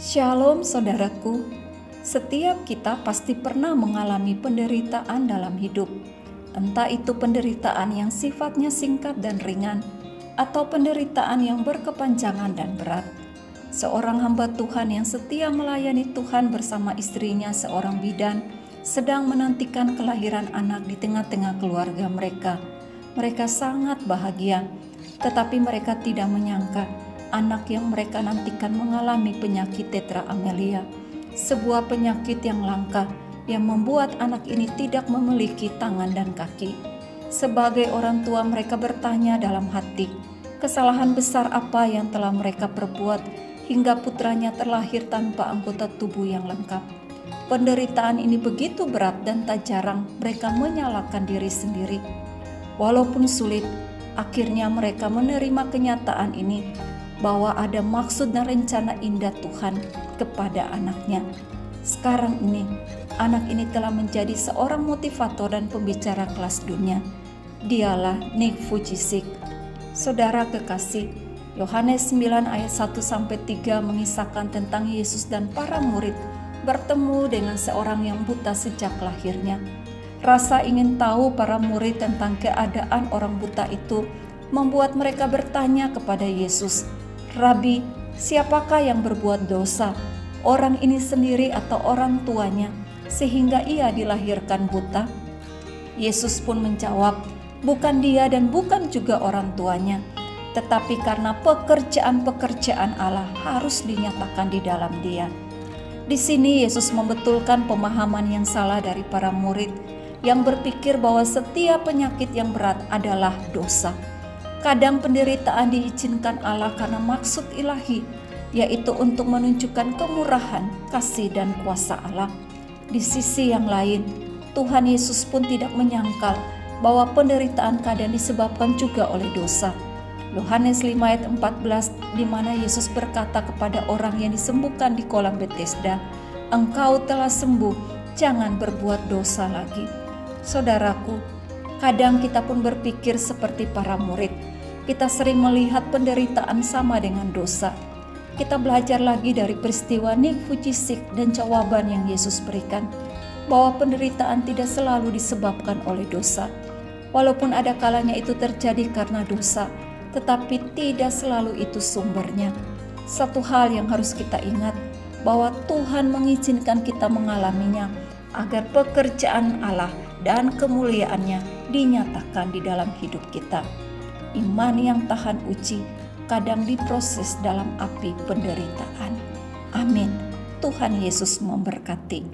Shalom saudaraku, setiap kita pasti pernah mengalami penderitaan dalam hidup. Entah itu penderitaan yang sifatnya singkat dan ringan, atau penderitaan yang berkepanjangan dan berat. Seorang hamba Tuhan yang setia melayani Tuhan bersama istrinya seorang bidan, sedang menantikan kelahiran anak di tengah-tengah keluarga mereka. Mereka sangat bahagia, tetapi mereka tidak menyangka anak yang mereka nantikan mengalami penyakit tetra amelia, sebuah penyakit yang langka yang membuat anak ini tidak memiliki tangan dan kaki. Sebagai orang tua, mereka bertanya dalam hati, kesalahan besar apa yang telah mereka perbuat hingga putranya terlahir tanpa anggota tubuh yang lengkap. Penderitaan ini begitu berat dan tak jarang mereka menyalahkan diri sendiri. Walaupun sulit, akhirnya mereka menerima kenyataan ini bahwa ada maksud dan rencana indah Tuhan kepada anaknya. Sekarang ini, anak ini telah menjadi seorang motivator dan pembicara kelas dunia. Dialah Nick Vujicic. Saudara kekasih, Yohanes 9 ayat 1-3 mengisahkan tentang Yesus dan para murid bertemu dengan seorang yang buta sejak lahirnya. Rasa ingin tahu para murid tentang keadaan orang buta itu membuat mereka bertanya kepada Yesus, "Rabi, siapakah yang berbuat dosa, orang ini sendiri atau orang tuanya, sehingga ia dilahirkan buta?" Yesus pun menjawab, "Bukan dia dan bukan juga orang tuanya, tetapi karena pekerjaan-pekerjaan Allah harus dinyatakan di dalam dia." Di sini Yesus membetulkan pemahaman yang salah dari para murid yang berpikir bahwa setiap penyakit yang berat adalah dosa. Kadang penderitaan diizinkan Allah karena maksud ilahi, yaitu untuk menunjukkan kemurahan, kasih, dan kuasa Allah. Di sisi yang lain, Tuhan Yesus pun tidak menyangkal bahwa penderitaan kadang disebabkan juga oleh dosa. Yohanes 5 ayat 14, di mana Yesus berkata kepada orang yang disembuhkan di kolam Bethesda, "Engkau telah sembuh, jangan berbuat dosa lagi." Saudaraku, kadang kita pun berpikir seperti para murid. Kita sering melihat penderitaan sama dengan dosa. Kita belajar lagi dari peristiwa Nick Vujicic dan jawaban yang Yesus berikan, bahwa penderitaan tidak selalu disebabkan oleh dosa. Walaupun ada kalanya itu terjadi karena dosa, tetapi tidak selalu itu sumbernya. Satu hal yang harus kita ingat, bahwa Tuhan mengizinkan kita mengalaminya agar pekerjaan Allah dan kemuliaannya dinyatakan di dalam hidup kita. Iman yang tahan uji kadang diproses dalam api penderitaan. Amin. Tuhan Yesus memberkati.